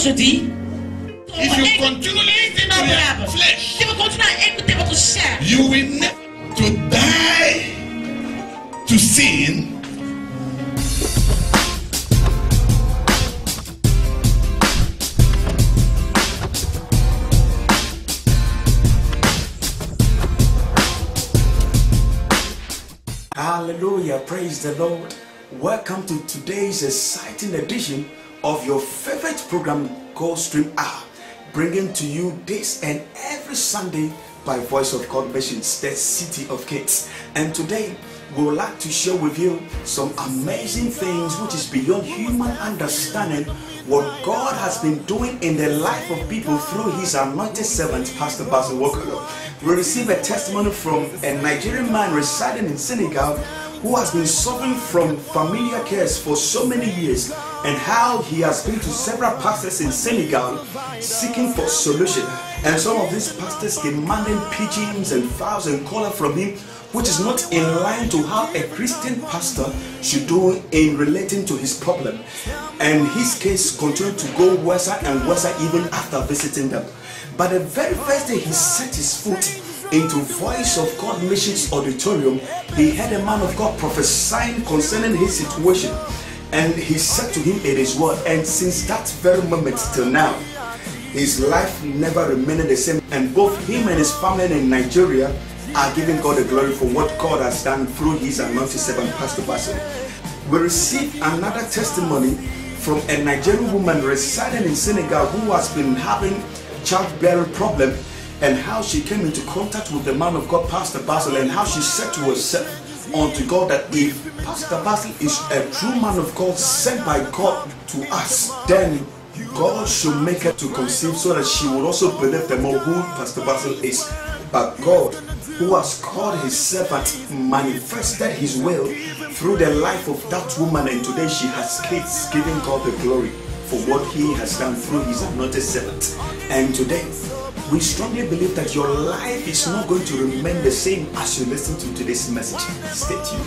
aujourd'hui, if you continue listening to your flesh, si vous continuez à écouter votre chair, you will never to die to sin. Hallelujah, praise the Lord. Welcome to today's exciting edition of your favorite program called Stream R, bringing to you this and every Sunday by Voice of God Missions, the City of Kids. And today we would like to share with you some amazing things which is beyond human understanding, what God has been doing in the life of people through his anointed servant, Pastor Basil Walker. We receive a testimony from a Nigerian man residing in Senegal who has been suffering from familiar cares for so many years, and how he has been to several pastors in Senegal seeking for solution. And some of these pastors demanding pigeons and fowls and collar from him, which is not in line to how a Christian pastor should do in relating to his problem. And his case continued to go worse and worse even after visiting them. But the very first day he set his foot into Voice of God Missions Auditorium, he heard a man of God prophesying concerning his situation. And he said to him, it is well. And since that very moment till now, his life never remained the same. And both him and his family in Nigeria are giving God the glory for what God has done through his anointed servant, Pastor Basil. We received another testimony from a Nigerian woman residing in Senegal who has been having childbearing problem, and how she came into contact with the man of God, Pastor Basil, and how she said to herself unto God that if Pastor Basil is a true man of God sent by God to us, then God should make her to conceive so that she will also believe the more who Pastor Basil is. But God, who has called his servant, manifested his will through the life of that woman, and today she has kids, giving God the glory for what he has done through his anointed servant. And today, we strongly believe that your life is not going to remain the same as you listen to today's message. Stay tuned.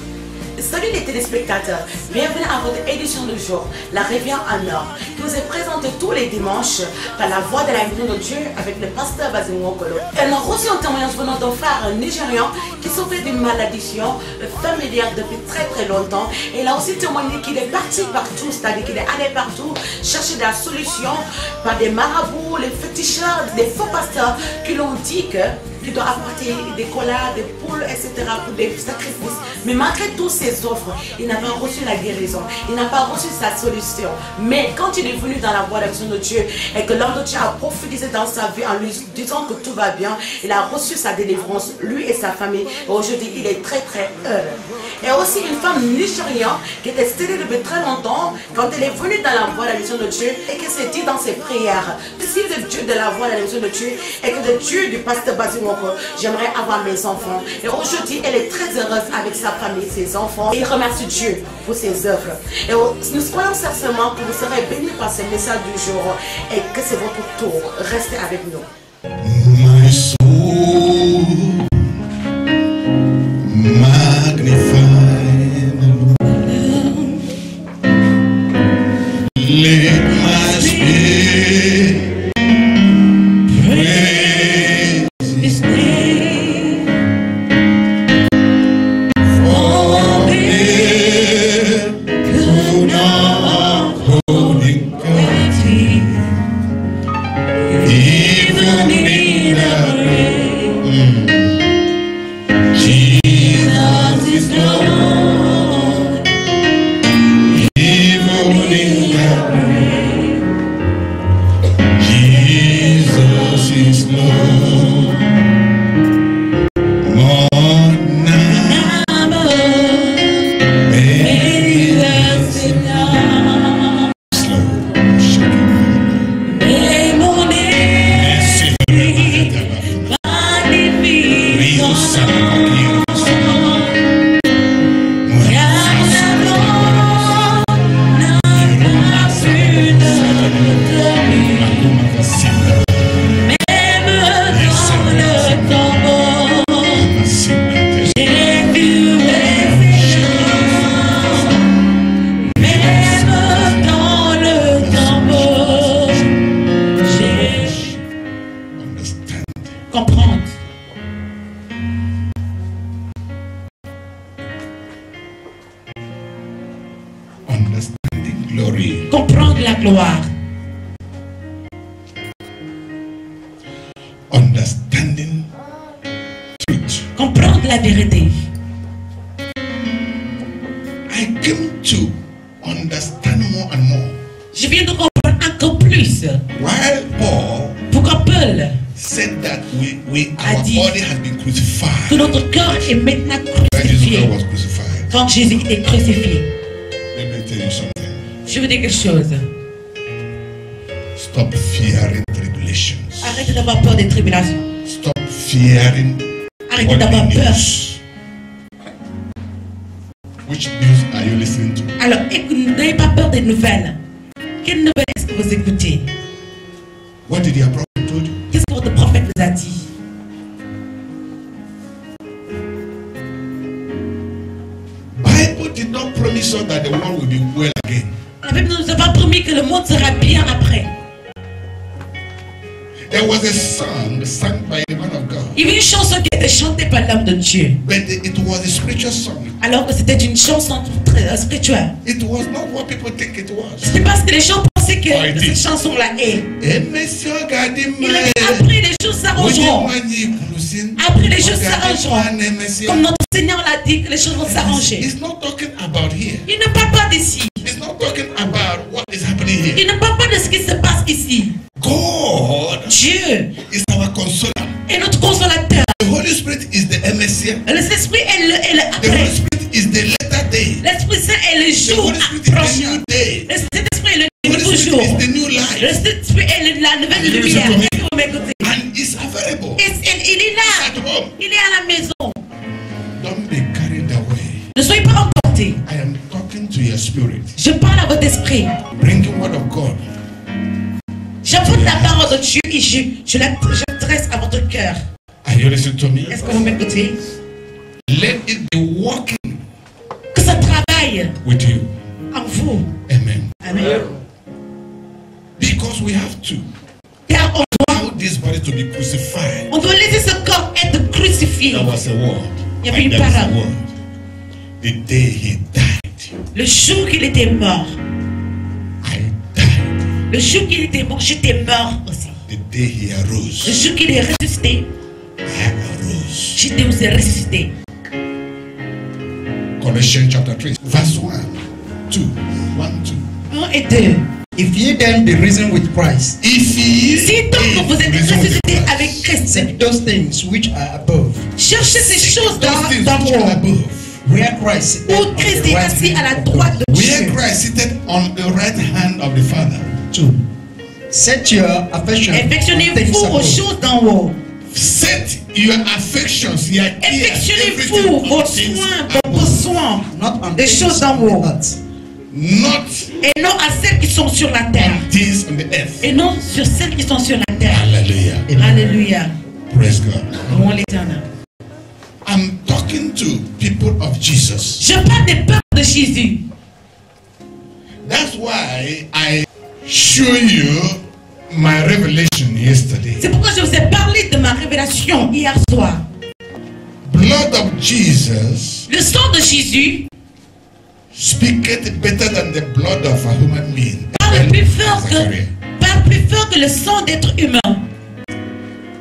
Salut les téléspectateurs, bienvenue à votre édition du jour, la Rivière en Or, qui vous est présentée tous les dimanches par la voix de la maison de Dieu avec le pasteur Basil Walker. Elle a reçu un témoignage venant d'un frère nigérian qui souffrait d'une malédiction familière depuis très longtemps. Et il a aussi témoigné qu'il est parti partout, c'est-à-dire qu'il est allé partout chercher des solutions par des marabouts, les féticheurs, des faux pasteurs qui l'ont dit qu'il doit apporter des collas, des poules, etc. pour des sacrifices. Mais malgré tous ces offres, il n'a pas reçu la guérison, il n'a pas reçu sa solution. Mais quand il est venu dans la voie d'action de Dieu et que l'homme de Dieu a prophétisé dans sa vie en lui disant que tout va bien, il a reçu sa délivrance, lui et sa famille. Et aujourd'hui, il est très heureux. Et aussi une femme nigériane qui était stérile depuis très longtemps, quand elle est venue dans la voie de la mission de Dieu et qui s'est dit dans ses prières, si le Dieu de la voie de la mission de Dieu et que le Dieu du pasteur Basil Walker, j'aimerais avoir mes enfants. Et aujourd'hui, elle est très heureuse avec sa famille, ses enfants. Et il remercie Dieu pour ses œuvres. Et nous croyons sincèrement que vous serez bénis par ce message du jour et que c'est votre tour. Restez avec nous. My soul magnify the Lord. Let my spirit praise his name. For there could not hold him captive, even in the glory. Comprendre la gloire. Understanding truth. Comprendre la vérité. I came to understand more and more. Je viens de comprendre encore plus. While Paul Pourquoi Paul said that a our dit body has been crucified. que notre corps est maintenant When Jesus crucifié. was crucified. Quand Jésus était crucifié. Let me tell you something. Je veux dire quelque chose. Stop fearing tribulations. Arrêtez d'avoir peur des tribulations. Stop fearing Arrêtez d'avoir only peur. news. Which news are you listening to? Alors, n'ayez pas peur des nouvelles. Quelles nouvelles est-ce que vous écoutez? What did your prophet told you? Qu'est-ce que votre prophète vous a dit? Bible did not promise us that the world will be well again. La Bible ne nous a pas promis que le monde sera bien après. There was a song sung by the man of God, Il y avait une chanson qui était chantée par l'homme de Dieu. but it was a spiritual song. Alors que c'était une chanson très spirituelle. It was not what people think it was. C'est parce que les gens pensaient que Oh, il dit. cette chanson-là est. Et messieurs, regardez Il a dit, après les choses s'arrangeront. Après les choses s'arrangeront. Comme notre Seigneur l'a dit que les choses vont s'arranger. It's not talking about here. Il ne parle pas d'ici. It's not talking about what is happening here. Il ne parle pas de ce qui se passe ici. God Dieu is our consoler. est notre consolateur. The Holy Spirit is the MSC. Le Saint-Esprit est le The Holy après. Spirit is the latter day. L'Esprit Saint est le The jour Holy Spirit is the prochain. new day. Le Saint-Esprit est The le Holy nouveau Spirit jour. is the new Le life. Saint-Esprit est la nouvelle Listen lumière. to me. Est-ce que vous m'écoutez? And it's available Il est là. at home. Il est à la maison. Don't be carried away. Ne soyez pas emportés. I am talking to your spirit. Je parle à votre esprit. Bringing word of God. J'apporte la parole de Dieu et je la dresse à votre cœur. Are you listening to me? Est-ce que vous m'écoutez? Let it be working Que ça travaille with you. en vous. Amen. Amen. Because we have to Car allow this body to be crucified. on doit laisser ce corps être crucifié. There was a word. Il y avait une There was a parole. word. The day he died, Le jour qu'il était mort. I died. Le jour qu'il était mort, j'étais mort aussi. The day he Le arose, jour qu'il est ressuscité, I arose. j'étais aussi ressuscité. Colossians chapter 3, verse 1, 2, 1, 2. 1 et 2. If ye then be risen with Christ, If he Si donc is vous êtes risen with ressuscité Christ, avec Christ, seek those things which are above, cherchez ces choses those things d'en which are haut. above, where Christ sitteth Où on Christ the est right assis à la hand of droite God. de where Dieu. Christ seated on the right hand of the Father. 2. Set your affection on things Affectionnez-vous aux above, choses d'en haut. Set your affections, your ears, Affectionnez-vous everything vos on things soins, above, vos besoins not on des things choses d'en on haut. the earth. not Et non à celles qui sont sur la terre. on things on the earth. Et non sur celles qui sont sur la terre. Hallelujah. Alléluia. Praise God. Louons l'Éternel. I'm talking to people of Jesus. Je parle des peuples de Jésus. That's why I show you my revelation yesterday. C'est pourquoi je vous ai parlé de ma révélation hier soir. Blood of Jesus Le sang de Jésus speaketh better than the blood of a human being. parle plus fort Zachariah. que le sang d'être humain.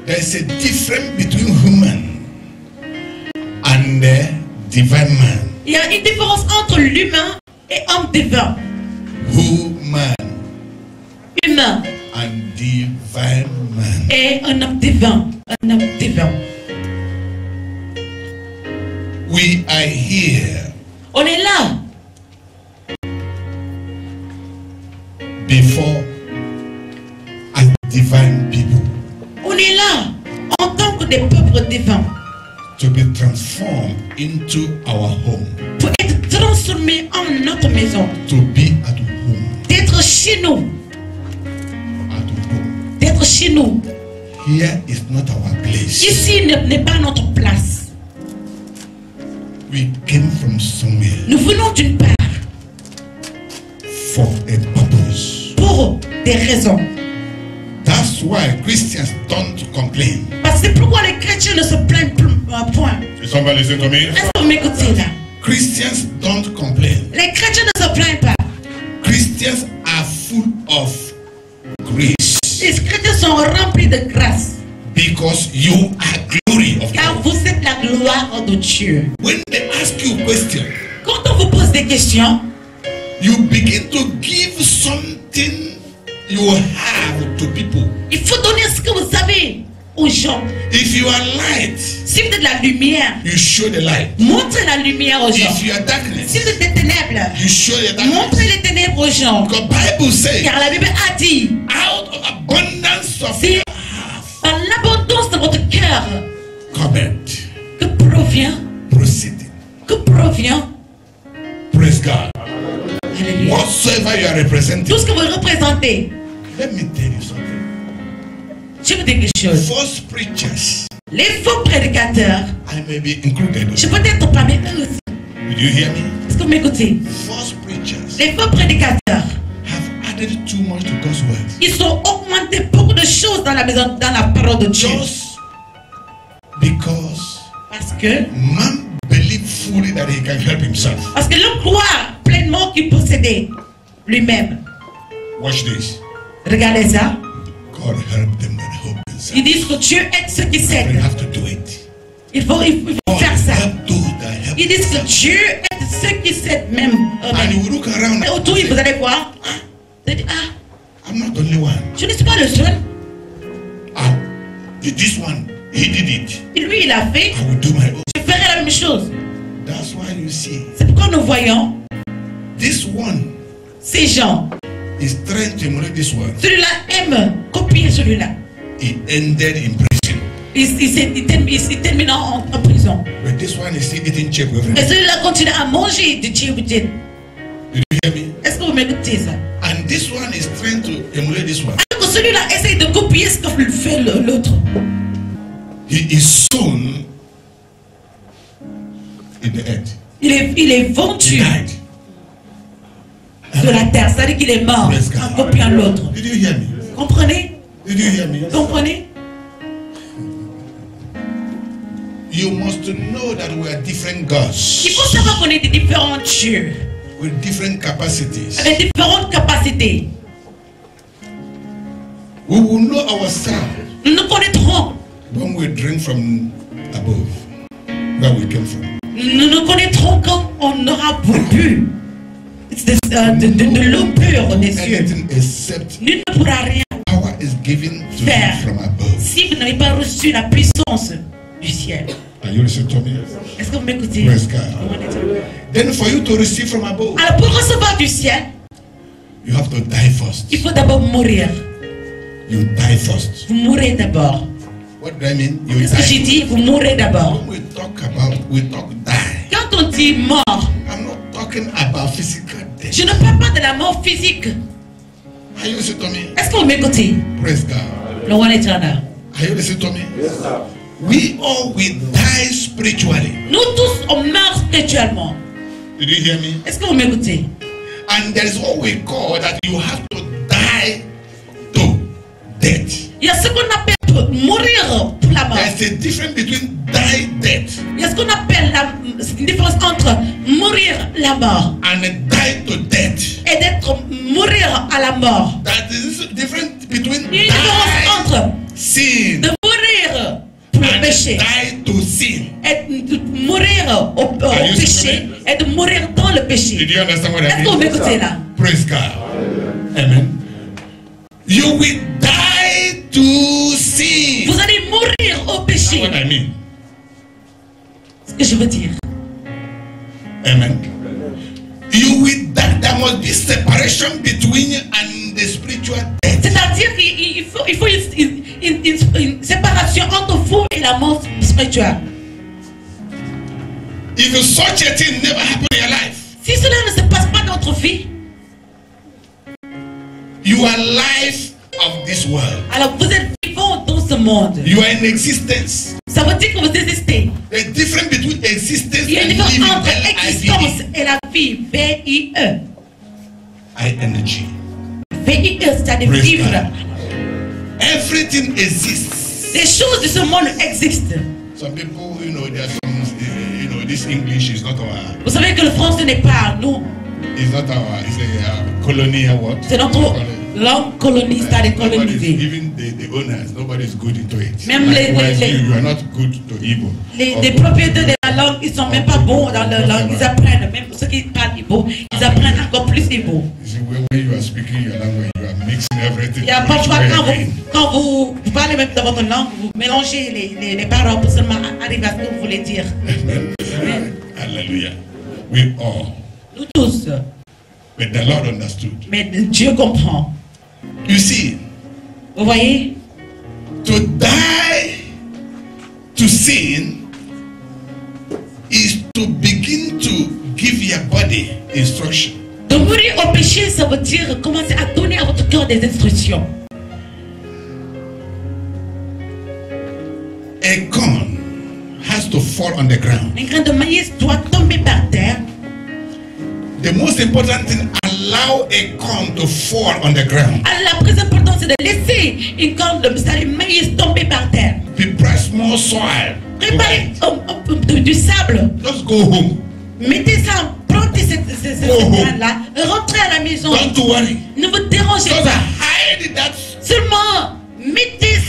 There's a difference between human and the divine man. Il y a une différence entre l'humain et homme divin. Human Humain and divine man. et un homme divin. Un homme divin. We are here On est là before as divine people on est là en tant que des peuples divins to be transformed into our home, pour être transformés en notre maison, to be at home, d'être chez nous, at home. d'être chez nous. Here is not our place. Ici n'est pas notre place. We came from somewhere Nous venons d'une part for a purpose. pour des raisons. That's why Christians don't complain. Parce que c'est pourquoi les chrétiens ne se plaignent point. Is somebody listening to me? Est-ce que vous m'écoutez là? Christians don't complain. Les chrétiens ne se plaignent pas. Christians Christians are full of grace. Les chrétiens sont remplis de grâce. Because you are glory of Car God. vous êtes la gloire de Dieu. When they ask you a question, Quand on vous pose des questions, you begin to give something you have to people. il faut donner ce que vous avez aux gens. If you are light, Si vous êtes la lumière, you show the light. montrez la lumière aux gens. If you are Si darkness, vous êtes des ténèbres, you show the montrez darkness. les ténèbres aux gens. Because Bible says, Car la Bible a dit, out of abundance of c'est your heart, par l'abondance de votre cœur comment que proceeding. provient, Praise God. alléluia, Whatsoever you are representing, tout ce que vous représentez. let me tell you something. Je vous dis quelque chose. False preachers, Les faux prédicateurs, I may be included. je peux être parmi eux aussi. Did you hear me? Est-ce que vous m'écoutez? False preachers Les faux prédicateurs, have added too much to God's word. ils ont augmenté beaucoup de choses dans la maison, dans la parole de Dieu. Just because Parce que believe fully that he can help himself. l'homme croit pleinement qu'il possédait lui-même. Watch this. Regardez ça. God help them that help themselves. Ils disent que Dieu aide ceux qui They s'aident. have to do it. Il faut God faire ça. help those that help Ils disent que themselves. Dieu aide ceux qui s'aident même And eux-mêmes. you look around Et and autour, vous say, allez voir. Vous allez dire, ah, I'm not the only one. je ne suis pas le seul. Ah, this one, he did it. Et lui, il a fait. I will do my own. Je ferai la même chose. That's why you see, C'est pourquoi nous voyons this one ces gens. is trying to emulate this one. Celui-là aime copier celui-là. He ended in prison. Il termine en prison. But this one is still eating check with Et everything. celui-là continue à manger de Dieu. Did you hear me? Est-ce que vous m'écoutez ça? And this one is trying to emulate this one. Alors que celui-là essaye de copier ce que fait l'autre. He is sown in the earth. Il est He vendu died. de la terre. C'est-à-dire qu'il est mort Praise en God. copiant l'autre. Did you hear me? Comprenez? Did you hear me? Comprenez? You must know that we are different gods Il faut savoir qu'on est des différents dieux, with different capacities. avec différentes capacités. We will know ourselves Nous nous connaîtrons. when we drink from above, where we came from. Nous nous connaîtrons quand on aura bu de l'eau pure des cieux. Anything except Nul ne pourra rien power is given to faire you from above. si vous n'avez pas reçu la puissance du ciel. Are you listening to me? Est-ce que vous m'écoutez? Praise God. Then for you to receive from above, Alors pour recevoir du ciel, you have to die first. il faut d'abord mourir. You die first. Vous mourrez d'abord. What do I mean? You Qu'est-ce que j'ai die. dit? Vous mourrez d'abord. When we talk die. Quand on dit mort, I'm not talking about physical death. je ne parle pas de la mort physique. Are you listening to me? Est-ce que vous m'écoutez? Praise God. Le roi éternel. Are you listening to me? We all will die spiritually. Nous tous, on meurt spirituellement. Did you hear me? Est-ce que vous m'écoutez? And there is what we call that you have to die to death. Il y a ce qu'on appelle mourir pour la mort. There's a difference between die death Il y a ce qu'on appelle une différence entre mourir la mort and die to death. et d'être mourir à la mort. That is different between Il y a une différence entre die sin de mourir pour le and péché die to sin. et de mourir au you péché et de mourir dans le péché. Did you understand what I Est-ce que vous mean? m'écoutez là? Praise God. Amen. You will die to sin. Vous allez mourir au That's péché. what I mean. Ce que je veux dire. Amen. You will die. There must be separation between you and the spiritual death. C'est-à-dire qu'il faut une séparation entre vous et la mort spirituelle. If such a thing never happened in your life, Si cela ne se passe pas dans votre vie, you are life of this world. alors vous êtes vivant dans ce monde. You are in existence. Ça veut dire que vous existez. The difference between existence Il y a une and différence living, entre existence L-I-V-E. et la vie. V-I-E. High energy. V-I-E, c'est-à-dire Praise vivre. God. Everything exists. Les choses de ce monde existent. Some people, there are some, this English is not our. Vous savez que le français n'est pas nous. It's not our, it's a colony or what? C'est notre langue coloniste à les coloniser. Even the owners, nobody's good into it. Même you are not good to Igbo. Les propriétaires de la langue, ils sont même pas bons dans leur langue. Ils apprennent, même ceux qui parlent Igbo, ils apprennent encore plus Igbo. When you are speaking your language, you are mixing everything. Il y a parfois quand vous parlez même dans votre langue, vous mélangez les paroles pour seulement arriver à ce que vous voulez dire. Amen. Hallelujah. We all. Nous tous. But the Lord understood. Mais Dieu comprend. You see, vous voyez, to die to sin is to begin to give your body instruction. De mourir au péché, ça veut dire commencer à donner à votre cœur des instructions. A corn has to fall on the ground. Un grain de maïs doit tomber par terre. The most important thing, allow a corn to fall on the ground. La plus importante, c'est de laisser une corne de maïs tomber par terre. Prepare small soil. Préparez du sable. Just go home. Mettez ça, prenez cette graine-là, rentrez à la maison. Don't worry. Ne vous dérangez Just pas. hide that. Seulement, mettez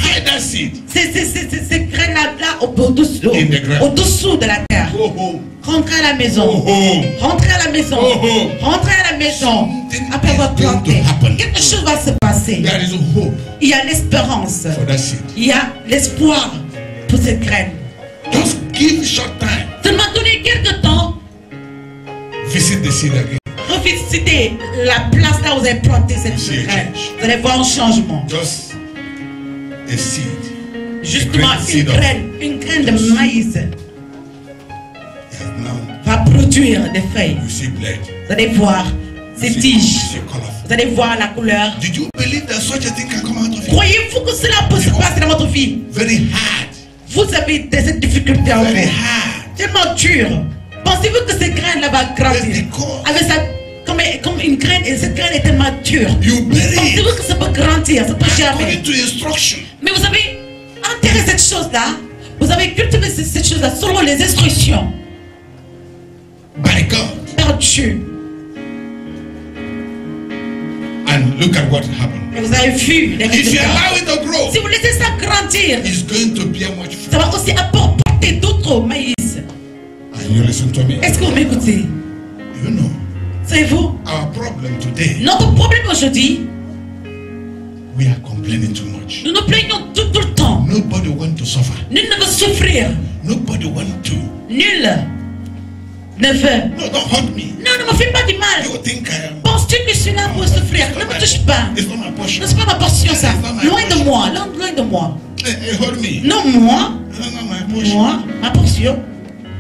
ces graines-là au-dessous de la terre. Go home. Rentrez à la maison. Go home. Rentrez à la maison. Go home. Rentrez à la maison. Après avoir planté, quelque chose va se passer. There is a hope. Il y a l'espérance. For that seed. Il y a l'espoir pour cette graine. Just give short time. Seulement donnez quelques temps. Visit the seed again. Revisitez la place là où vous avez planté cette graine. Vous allez voir un changement. Just a seed. Justement, une graine de maïs va produire des feuilles. Vous allez voir ces tiges. Vous allez voir la couleur. Croyez-vous que cela peut se passer dans votre vie? Very hard. Vous avez cette difficulté en vous. Tellement dur. Pensez-vous que cette graine-là va grandir? Avec ça, comme une graine, et cette graine est tellement dure. Pensez-vous que ça peut grandir? Ça peut germer. Mais vous avez enterré cette chose-là. Vous avez cultivé cette chose-là selon les instructions. By God. Par Dieu. And look at what happened. Et vous avez vu les résultats. If you allow it to grow, si vous laissez ça grandir, it's going to bear much fruit. Ça va aussi apporter d'autres maïs. And you listen to me. Est-ce que vous m'écoutez? You know. Savez-vous? Our problem today. Notre problème aujourd'hui. We are complaining too much. Nous nous plaignons tout le temps. Nobody wants to suffer. Nul ne veut souffrir. Nobody wants to. Nul ne veut. No, don't hurt me. Non, ne me fais pas du mal. You think I am. Penses-tu que je suis là pour souffrir? Ne me touche pas. It's not my portion. Ce n'est pas ma portion, ça. Loin de moi. Loin de moi. Hurt me. Non, moi. No, not my portion. Moi, ma portion.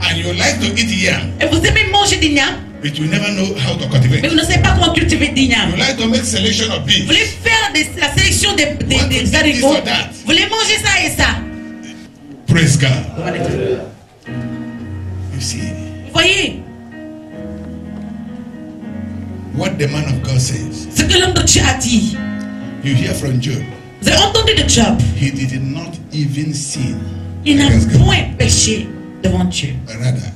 And you like to eat yam. Et vous aimez manger des yams. But you never know how to cultivate. Mais vous ne savez pas comment cultiver des yams. You like to make selection of beans. Vous voulez faire la sélection des haricots. Vous voulez manger ça et ça. Praise God. You see. Vous voyez. What the man of God says. Ce que l'homme de Dieu a dit. You hear from Job. Vous avez entendu de Job. He did not even sin. Il n'a point péché devant Dieu. Rather,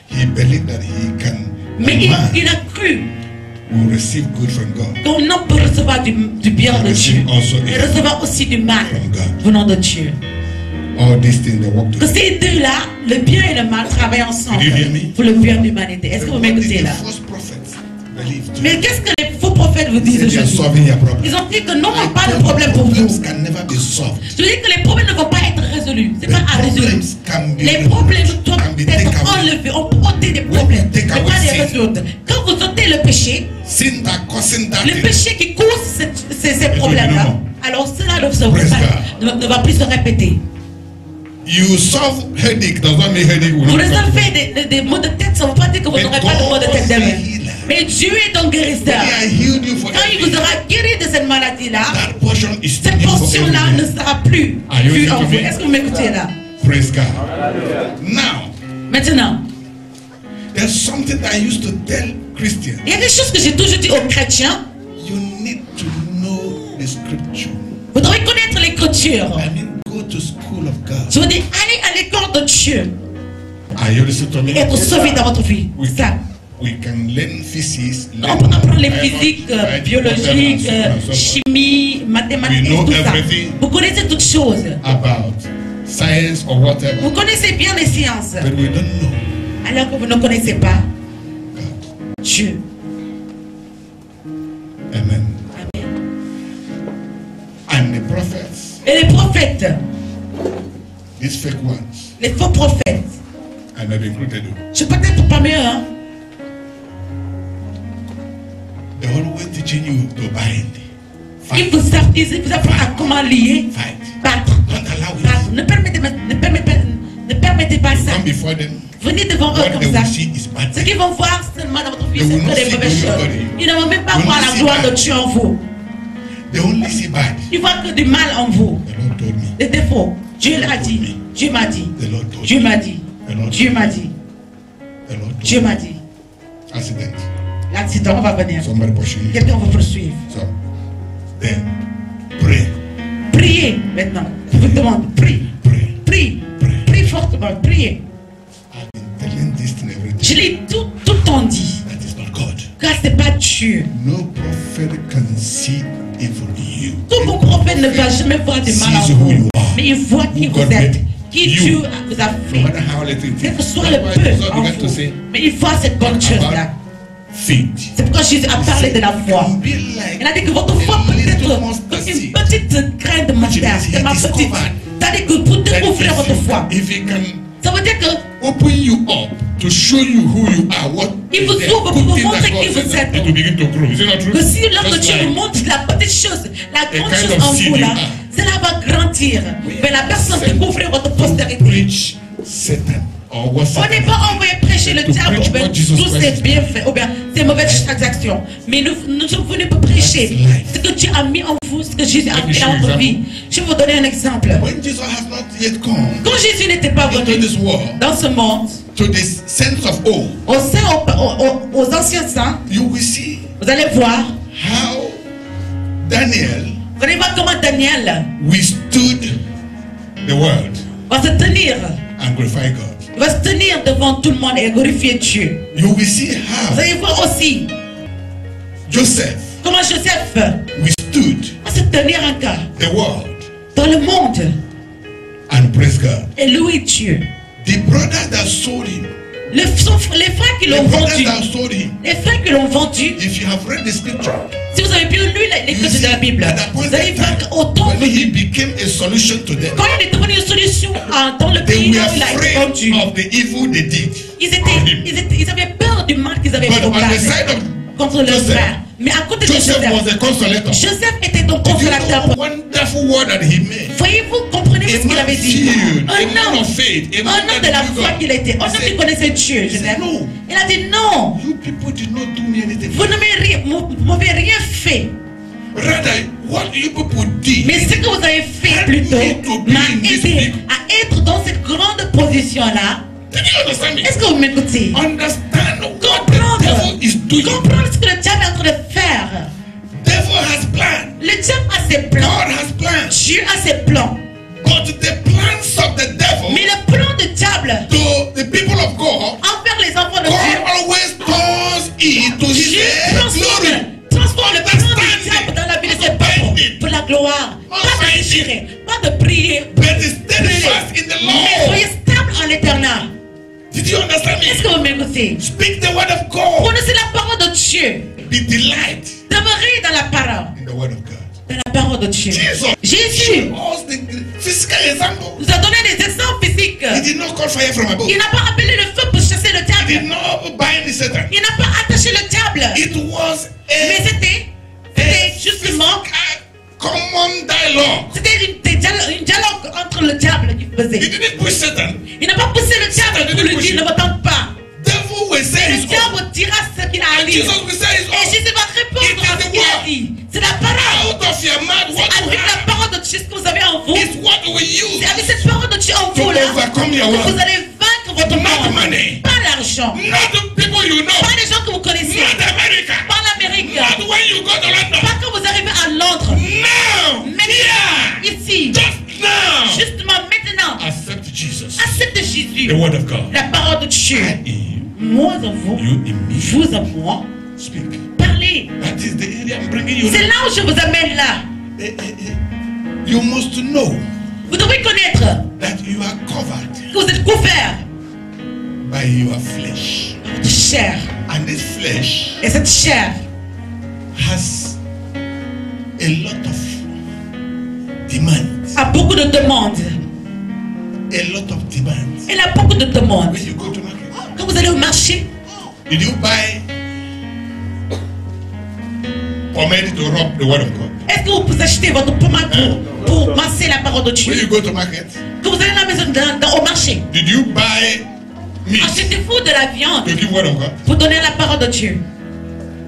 he believed that he can. Mais il a cru. Will receive good from God. Qu'on homme peut recevoir du bien de Dieu. Et recevoir aussi du mal venant de Dieu. All these things they work together. Que ces deux-là, le bien et le mal, travaillent ensemble pour le bien de l'humanité. Est-ce que vous m'écoutez là? Mais qu'est-ce que les faux prophètes vous disent aujourd'hui? Ils ont dit que non, pas de problème pour vous. Je veux dire que les problèmes ne vont pas être résolus. C'est pas à résoudre. Les problèmes doivent être enlevés. On peut ôter des problèmes, mais pas les résoudre. Quand vous ôtez le péché, le péché qui cause ces problèmes-là, alors cela ne va plus se répéter. You solve headache does not mean headache will not. Vous résolvez des maux de tête, ça ne veut pas dire que vous n'aurez pas de maux de tête demain. Mais Dieu est ton guérisseur. Quand il vous aura guéri de cette maladie-là, cette portion-là ne sera plus vue en vous. Est-ce que vous m'écoutez là? Praise God. Now, maintenant, there's something that I used to tell Christians. Il y a des choses que j'ai toujours dit aux chrétiens. You need to know the scripture. Vous devez connaître l'écriture. I mean, go to school of God. Je veux dire, allez à l'école de Dieu. Are you listening to me? Et être sauvé dans votre vie. Oui. Ça. we can learn physics, On peut apprendre les physiques, biologiques, chimie, mathématiques, We know tout ça. everything. Vous connaissez toutes choses. about science or whatever, Vous connaissez bien les sciences. but we don't know Alors que vous ne connaissez pas God. Dieu. Amen. Amen. And the prophets, Et les prophètes, these fake ones, les faux prophètes, I may be included. je peux être parmi eux, hein. They're always teaching you to bind, Ils fight, vous apprennent à comment lier, fight. battre. Don't allow Battre. it. Ne permettez pas ça. Come before them. Venez devant eux What comme they ça. will see is bad. Ce qu'ils vont voir seulement dans votre vie, They will c'est not que des see mauvaises glory choses. in you. Ils ne vont même pas They will voir not la see gloire de bad. Dieu en vous. They only see bad. Ils voient que du mal en vous. The Lord told me. Des défauts. Dieu l'a dit. Dieu m'a dit. The Lord told Dieu me. m'a dit. Dieu m'a dit. The Lord told Dieu me. m'a dit. Accident. L'accident va venir. Somebody pushing you. Quelqu'un va poursuivre. So, then pray. Priez maintenant. Je vous demande, prie. Pray. Prie. Pray. Prie fortement. Priez. I've been telling this thing every Je day. l'ai tout le temps dit. That is not God. Car ce n'est pas Dieu. No prophet can see evil in you. Tout bon prophète ne va jamais voir du mal en Sees who vous. you are. Mais il voit qui Who vous God êtes. made Qui you. Dieu vous a No fait. matter how little it Quel que is. soit That's le why peu Jesus en began to vous. say Mais il voit cette bonne chose-là. about faith. C'est pourquoi Jésus a parlé de la foi. Can be like Il a dit que votre foi peut être comme une petite graine de moutarde. Tellement petite. C'est-à-dire que pour that découvrir votre foi. if he can Ça veut dire que open you up to show you who you are, what il is vous the ouvre pour good vous thing that montrer God qui vous says, êtes. it will begin to grow. Is it not true? Que si lorsque Just Dieu like vous montre la petite chose, la grande kind chose of en seed vous you là, are. cela va grandir. Mais la personne Sent découvrir votre to postérité. preach Satan or what On Satan n'est pas envoyé prêcher le to diable, preach ou bien what Jesus tous Christ ces is. bienfaits, ou bien ces mauvaises transactions. Mais nous sommes venus pour prêcher That's life. ce que Dieu a mis en vous, ce que Jésus a Let me mis show dans you votre example. vie. Je vais vous donner un exemple. When Jesus has not yet come Quand Jésus n'était pas into venu this world, dans ce monde, to the sense of old, aux anciens saints, you will see vous allez voir, how Daniel vous allez voir comment Daniel withstood the world va se tenir. and glorify God. Il va se tenir devant tout le monde et glorifier Dieu. You will see Vous how allez voir aussi Joseph comment Joseph withstood va se tenir encore the world dans le monde and praise God. et louer Dieu. The brother that sold him, Les frères qui the l'ont brother vendu, that sold him, les frères qui l'ont vendu, if you have read the scripture, si vous avez bien lu you l'écriture see de la Bible, at that point vous allez in voir time, qu'autant when he became a solution to them, quand il est devenu une solution dans le they pays were où il a été afraid vendu, of the evil they did on him. ils avaient peur du mal qu'ils avaient But fait on the side of contre leur Joseph, frère. Mais à côté de Joseph was Joseph, a consolator. Joseph était donc Did you know consolateur. the wonderful word that he made? Voyez-vous, comprenez ce A qu'il man avait dit. filled, a Un man homme, of faith, a man un homme de that la knew foi God. qu'il était, un He homme qui said, connaissait Dieu. he said, Joseph. no, Il a dit non, you people did not do me anything. vous ne m'avez rien fait. Rather, what you people did, Mais ce que vous avez fait plutôt m'a aidé à être dans cette grande position-là. did you understand me? Est-ce que vous m'écoutez? Understand what the Comprendre. devil is doing. Comprendre ce que le diable est en train de faire. Devil has planned. Le diable a ses plans. God has planned. Dieu a ses plans. But the plans of the devil Mais le plan du diable to the people of God, envers les enfants de God Dieu, always turns it to his Dieu glory. transforme le plan du diable dans la vie de ses peuples pour la gloire. Pas de déchirer, pas de prier. But stand fast in the Mais Lord. soyez stable en l'éternel. Did you understand Est-ce me? que vous m'écoutez? Speak the word of God. Connaissez la parole de Dieu. Be delight Demeurez dans la parole. in the word of God. Dans la parole de Dieu. Jesus Jésus showed us the physical example. nous a donné des exemples physiques. He did not call fire from above. Il n'a pas appelé le feu pour chasser le He did diable. not bind Satan. Il n'a pas attaché le diable. It was Mais a c'était justement, common dialogue. c'était une dialogue entre le diable qui He faisait. didn't push Satan. Il n'a pas poussé le diable pour lui dire ne m'attends pas. Devil will say Le his own. diable dira ce qu'il a à And dire. Jesus will say his Et own. Jésus va répondre à ce qu'il a dit. C'est la parole. Out of your mouth, what C'est you avec la have parole de Dieu ce que vous avez en vous. is what we use C'est avec cette parole de Dieu en to vous là overcome your que vous world. allez vaincre votre Not monde. money. Pas l'argent. Not the people you know. Pas les gens que vous connaissez. Not America. Pas l'Amérique. Not when you go to London. Pas quand vous arrivez à Londres. Now. Maintenant, Yeah. ici, Just now. justement maintenant, Accept Jesus. accepte Jésus, The word of God. la parole de Dieu. In you. moi en vous, You in me. vous en moi. Speak. Parlez. That is the area I'm bringing you. C'est là où je vous amène là. You must know Vous devez connaître that you are covered que vous êtes couverts by your flesh. par votre chair. And this flesh Et cette chair has a lot of demands. a beaucoup de demandes. A lot of demands. Elle a beaucoup de demandes. When you go to market, Quand vous allez au marché, did you buy pomade to rub the word of God? est-ce que vous achetez votre pommade pour masser la parole de When you Dieu? go to market, Quand vous allez à la maison au marché, did you buy meat achetez-vous de la viande to give word of God? pour donner la parole de Dieu.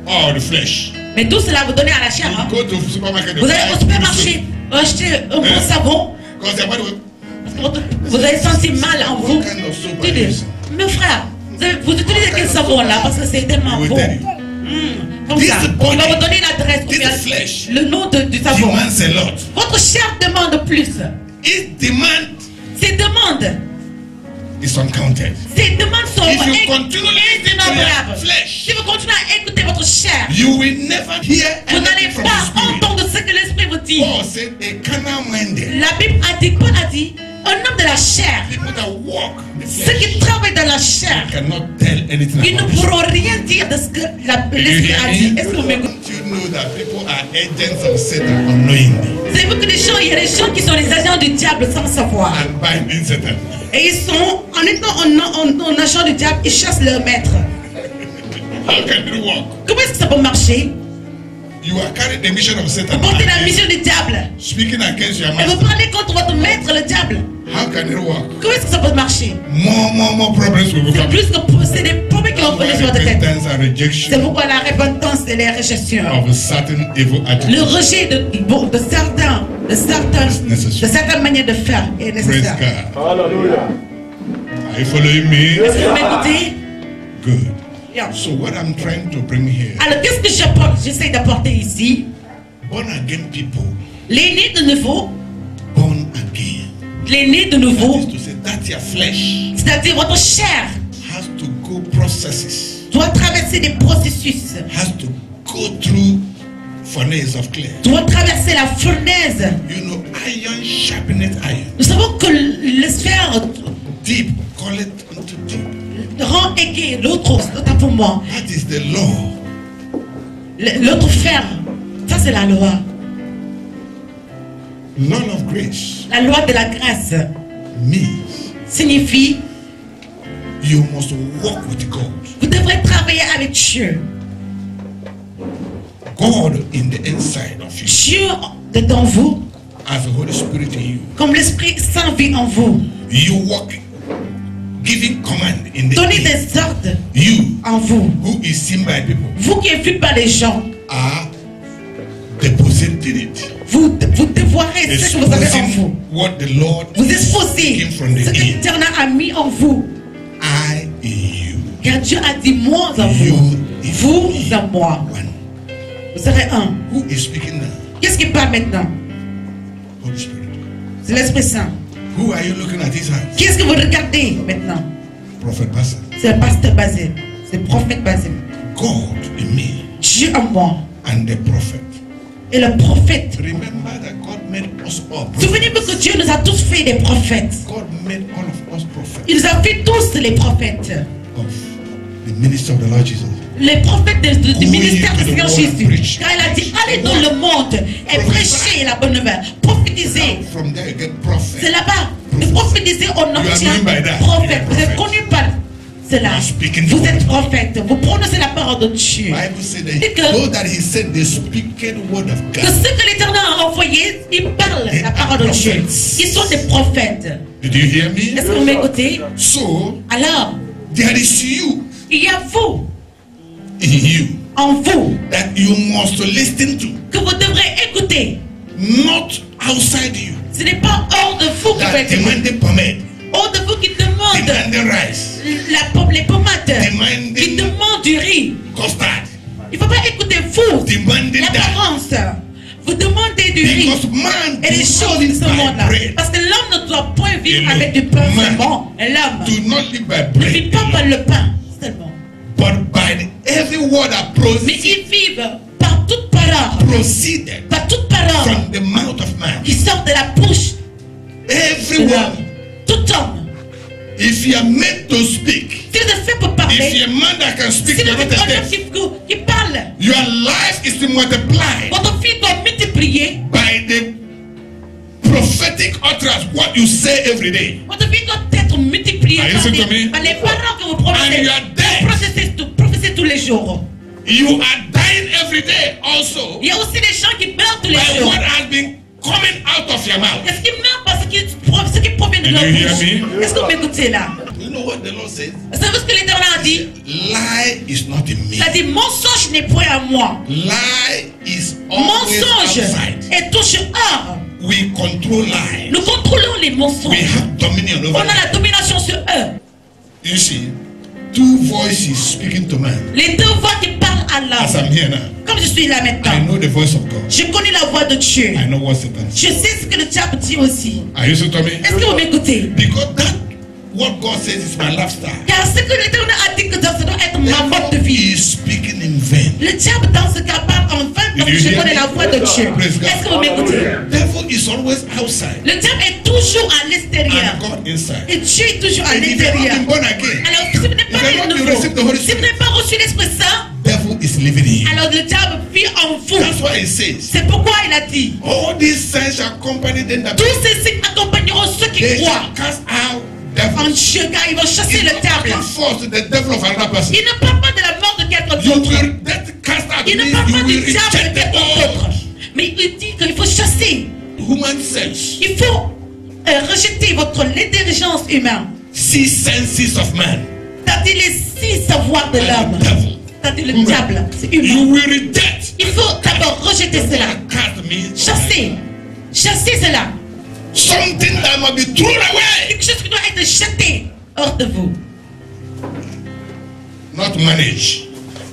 Or the flesh? Mais tout cela vous donnez à la chair. You Hein? go to supermarket. Vous allez au supermarché acheter un bon savon Because the body will. parce que vous avez senti mal en vous. What kind of soap are Dites, you using? mais frère, vous utilisez quel savon là parce que c'est tellement We will bon. tell you. Comme This ça, on body, va vous donner l'adresse ou this bien flesh le nom du savon. Demands a lot. Votre chair demande plus. Its demand Ces demandes, is uncounted. ces demandes sont If you continue listening to your innombrables. flesh, Si vous continuez à écouter votre chair, you will never hear vous n'allez anything from pas the spirit. entendre ce que l'esprit vous dit. Paul said a carnal minded La Bible a dit, Paul a dit, un homme de la chair, people that walk the ceux flesh qui travaillent dans la chair, cannot tell anything ils ne about this. pourront rien dire de ce que Do you l'esprit hear a dit. me? Est-ce que vous m'écoutez? Don't you know that people are agents of Satan unknowingly Savez-vous que il y a des gens qui sont les agents du diable sans savoir. and binding Satan? Et ils sont, en étant en agent du diable, ils chassent leur maître. How can it work? Comment est-ce que ça peut marcher? You are carrying the mission of Satan Vous portez la and mission du diable. speaking against your Et vous master. parlez contre votre maître, le diable. How can it work? Comment est-ce que ça peut marcher? More problems will C'est come. plus que c'est des problèmes qui vont venir sur votre tête. Repentance and C'est rejection pourquoi la repentance et les réjections. of a certain evil Le attitude. rejet de certaines manières de faire est Praise nécessaire. God. Are you following me? Est-ce que vous m'écoutez? Good. Bien. So what I'm trying to bring here, Alors, qu'est-ce que j'essaie d'apporter ici? born again people, Les nés de nouveau, born again. les nés de That nouveau, is to say that your flesh c'est-à-dire votre chair has to go processes, doit traverser des processus, has to go through furnace of clay. doit traverser la fournaise. You know, iron sharpeneth iron. Nous savons que le sphère Deep call it unto deep. rend aiguë l'autre, autant pour moi. That is the law. L'autre fer, ça c'est la loi. Law of grace La loi de la grâce means signifie you must walk with God. vous devrez travailler avec Dieu. God in the inside of you, Dieu dedans vous, as the Holy Spirit in you. comme l'Esprit Saint vit en vous. You walk, giving command in the Donnez air. des ordres You, en vous. who is seen by people, Vous qui êtes vu par les gens, are depositing it. vous dévoirez ce que vous avez en vous. Exposing what the Lord Vous exposez taking from the ce que ear. l'Éternel a mis en vous. I in you. Car Dieu a dit moi en You vous. in Vous me. en moi. One. Vous serez un. Who is speaking now? Qu'est-ce qui parle maintenant? Holy Spirit. C'est l'Esprit Saint. Who are you looking at his hands? Qu'est-ce que vous regardez maintenant? Prophet Pastor. C'est le pasteur Basile. C'est le prophète Basile. God in me Dieu en moi. and the prophet. Et le prophète. Remember that God made us all prophets. Souvenez-vous que Dieu nous a tous fait des prophètes. God made all of us prophets Il nous a fait tous les prophètes. of the ministry of the Lord Jesus. Les prophètes du ministère du Seigneur Go into the world and Jésus. preach. Car il a dit, allez dans le monde et prêchez la bonne nouvelle. Prophétisez. From there you get prophet. C'est là-bas. De prophétiser, on obtient known by that. prophète. You are Vous êtes prophet. connu par cela. You are speaking the Vous word êtes of God. prophète. Vous prononcez la parole de Dieu. Bible said that Dites que- though that he said the speaking word of Que God. ceux que l'Éternel a envoyés, ils parlent They la are parole de Dieu. prophets. Ils sont des prophètes. Did you hear me? Est-ce que vous m'écoutez? So Alors, there is you il y a vous, in you en vous, that you must listen to, que vous devrez écouter. not outside you. Ce n'est pas hors de vous qui That faites écouter. demanding pomade, Hors de vous qui demande demanding rice, les pomades, qui demanding demande du riz. custard, Il ne faut pas écouter vous, demanding that. l'apparence. Vous demandez du riz Because man et les do choses not de ce live monde-là. by bread. Parce que l'homme ne doit point vivre Et avec le du pain man seulement. Et l'homme Do not live by ne vit bread pas par alone, le pain seulement. but by every word that Mais ils vivent par toute parole. proceeded Par toute parole from the mouth of man. qui sort de la bouche de Everyone, l'homme. Tout homme. if you are made to speak, Si vous êtes fait pour if parler, you're a man that can speak, si vous you're not êtes un a homme deaf. qui parle, Your life is multiplied votre vie doit multiplier. by the prophetic utterance, what you say every day. Votre vie doit être multipliée Are you par listening to me? par les paroles que vous And prononcez. you are dead. Prophétisez tous les jours. You are dying every day also Il y a aussi des gens qui meurent tous les by jours. what has been coming out of your mouth. Est-ce qu'ils meurent parce que ce qui provient de Did leur you hear bouche? me? Est-ce que vous m'écoutez là? You know what the Lord says? Vous savez ce que l'Éternel a dit? Lie is not in me. Il a dit mensonge n'est point à moi. Lie is always Mensonge outside. est touche hors. We control lies. Nous contrôlons les We mensonges. have dominion On over a la them. domination sur eux. You see, two voices speaking to man. Les deux voix qui parlent à As l'homme. I'm here now, Comme je suis là I maintenant, know the voice of God. je connais la voix de Dieu. I know what Satan says. Je sais ce que le diable dit aussi. Are you listening to me? Est-ce que vous m'écoutez? Because that what God says is my lifestyle. Car ce que l'Éternel a dit que ça doit être ma mode de He vie. is speaking in vain. Le diable dans ce cas parle en vain parce que je connais la voix de Dieu. Est-ce que vous m'écoutez? Devil is always outside Le diable est toujours à l'extérieur. and God inside. Et Dieu est toujours à And if you have l'intérieur. been born again, Alors, si vous n'êtes if you pas have né not de been nouveau, received the Holy si vous Spirit, n'avez pas reçu l'Esprit Saint, devil is living in you. alors le diable vit en vous. That's why it says, C'est pourquoi il a dit, all these signs shall accompany them that tous ces signes accompagneront ceux qui they croient shall cast out en devils. Dieu, car ils vont chasser le diable. Not force the devil of another person. Il ne parle pas de la mort de quelqu'un You d'autre. will that cast out Il ne means parle pas you du will diable de reject the quelqu'un d'autre. old Mais il dit qu'il faut chasser. human sense. Il faut rejeter votre l'intelligence humaine. 6 senses of man. C'est-à-dire les 6 savoirs de And l'homme. the devil. C'est-à-dire le diable. C'est You humain. will reject. Il faut d'abord rejeter cela. Cast means Chasser. Chasser cela. something that must be thrown away. Quelque chose qui doit être jeté hors de vous. Not manage.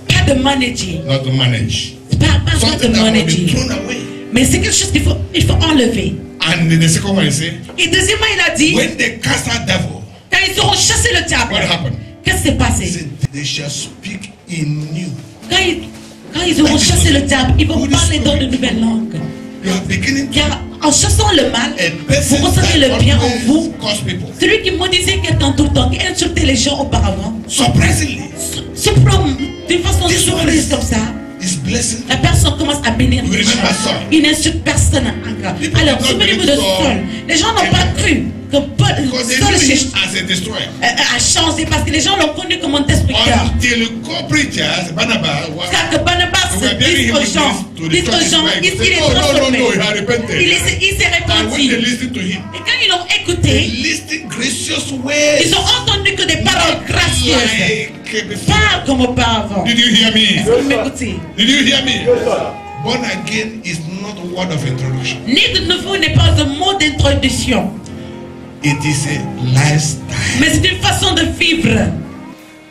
Pas de manager. Not to manage. Pas de Something that must be manager. thrown away. Mais c'est quelque chose qu'il faut enlever. And the second one is say, Et deuxièmement, il a dit, when they cast out devil, quand ils auront chassé le diable, what happened? qu'est-ce qui s'est He passé? said, they shall speak in new. Quand ils auront chassé le diable, ils vont parler dans de nouvelles langues. You are beginning to Car en chassant le mal, a vous person ressentez le that bien en vous. always cause people. Celui qui maudisait quelqu'un tout le temps, qui insultait les gens auparavant, Surprisingly, surprend d'une façon This surprise one comme ça. is blessing. La personne commence à bénir You les gens. remember Saul? Il n'insulte personne encore. People Alors, did not souvenez-vous de believe Saul. Saul. Les gens n'ont pas cru que Because they Saul knew him as a destroyer. a changé parce que les gens l'ont connu comme un destructeur. Until co-preachers, Barnabas, Car que Barnabas we were bearing dit him aux gens, to dit the aux church, gens, like, il est no, transformé. he had repented. Il s'est And when repenti. they listened to him, Et quand ils l'ont they écouté, listened gracious ways. ils ont entendu que des paroles gracieuses. Like before. Pas comme auparavant. Did you hear me? Vous m'écoutez? Did you hear me? Born again is not a word of introduction. Né de nouveau n'est pas un mot d'introduction, It is a lifestyle. mais c'est une façon de vivre.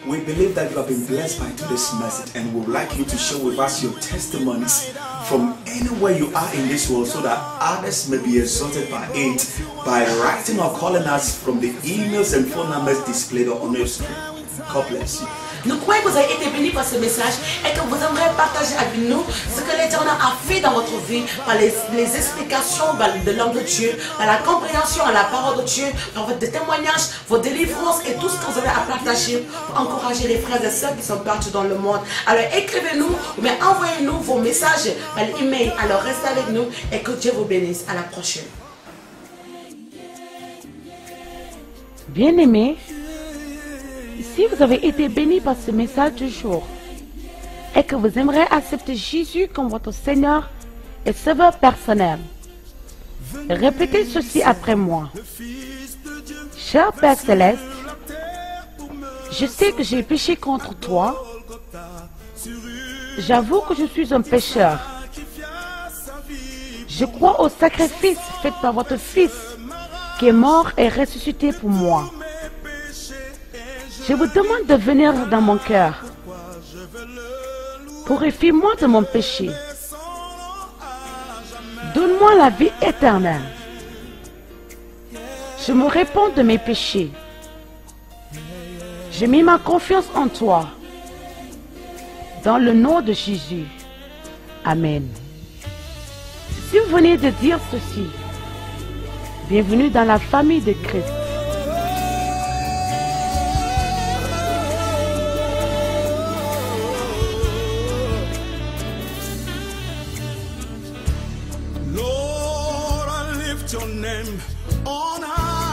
We believe that you have been blessed by today's message, and we would like you to share with us your testimonies from anywhere you are in this world so that others may be exalted by it by writing or calling us from the emails and phone numbers displayed on your screen. God bless you. Nous croyons que vous avez été bénis par ce message et que vous aimeriez partager avec nous ce que l'Éternel a fait dans votre vie par les explications de l'homme de Dieu, par la compréhension à la parole de Dieu, par votre témoignage, vos délivrances et tout ce que vous avez à partager pour encourager les frères et sœurs qui sont partout dans le monde. Alors écrivez-nous ou bien envoyez-nous vos messages par l'email. Alors restez avec nous et que Dieu vous bénisse. À la prochaine. Bien-aimés, si vous avez été bénis par ce message du jour et que vous aimeriez accepter Jésus comme votre Seigneur et Sauveur personnel, répétez ceci après moi. Cher Père Céleste, je sais que j'ai péché contre toi. J'avoue que je suis un pécheur. Je crois au sacrifice fait par votre Fils qui est mort et ressuscité pour moi. Je vous demande de venir dans mon cœur. Purifie-moi de mon péché. Donne-moi la vie éternelle. Je me réponds de mes péchés. J'ai mis ma confiance en toi. Dans le nom de Jésus. Amen. Si vous venez de dire ceci, bienvenue dans la famille de Christ. Lord, I lift your name on high.